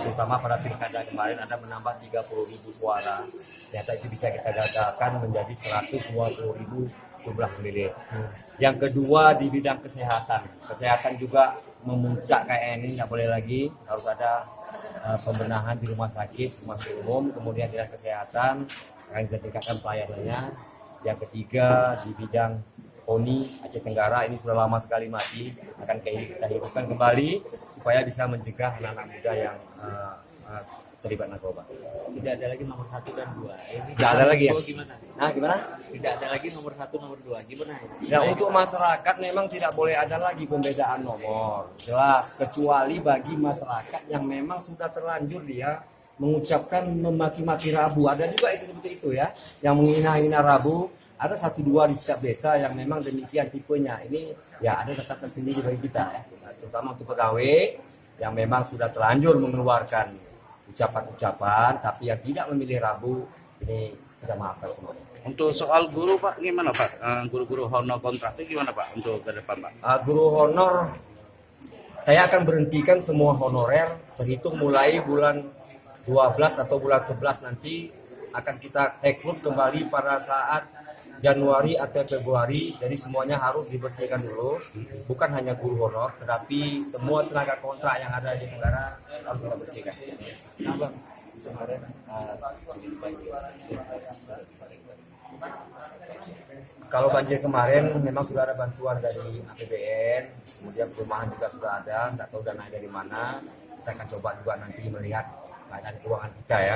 terutama pada pilkada kemarin ada menambah 30.000 suara. Ternyata itu bisa kita gagalkan menjadi 120.000 jumlah pemilih. Yang kedua di bidang kesehatan. Kesehatan juga memuncak kayak ini, nggak boleh lagi. Harus ada pembenahan di rumah sakit umum, kemudian dinas kesehatan akan kita tingkatkan pelayanannya. Yang ketiga di bidang PONI Aceh Tenggara, ini sudah lama sekali mati, akan kita hidupkan kembali supaya bisa mencegah anak-anak muda yang terlibat narkoba. Tidak ada lagi nomor 1 dan 2. Ini Tidak ada lagi ya? Gimana? Gimana? Tidak ada lagi nomor 1, nomor 2. Gimana? Ya, untuk masyarakat memang tidak boleh ada lagi pembedaan nomor. Jelas, kecuali bagi masyarakat yang memang sudah terlanjur dia mengucapkan memaki-maki Rabu. Ada juga itu seperti itu ya, yang menghina-hina Rabu. Ada 1-2 di setiap desa yang memang demikian tipenya. Ini ya ada catatan sendiri bagi kita ya, terutama untuk pegawai yang memang sudah terlanjur mengeluarkan ucapan-ucapan tapi yang tidak memilih Rabu, ini kita maafkan semuanya. Untuk soal guru Pak, gimana Pak? Guru-guru honor kontrak itu gimana Pak untuk ke depan Pak? Guru honor, saya akan berhentikan semua honorer terhitung mulai bulan 12 atau bulan 11 nanti akan kita rekrut kembali pada saat Januari atau Februari. Jadi semuanya harus dibersihkan dulu, bukan hanya guru honor tetapi semua tenaga kontrak yang ada di negara harus kita bersihkan. Abang, kemarin Kalau banjir kemarin memang sudah ada bantuan dari APBN, kemudian perumahan juga sudah ada, nggak tahu dana dari mana. Kita akan coba juga nanti melihat keadaan keuangan kita ya.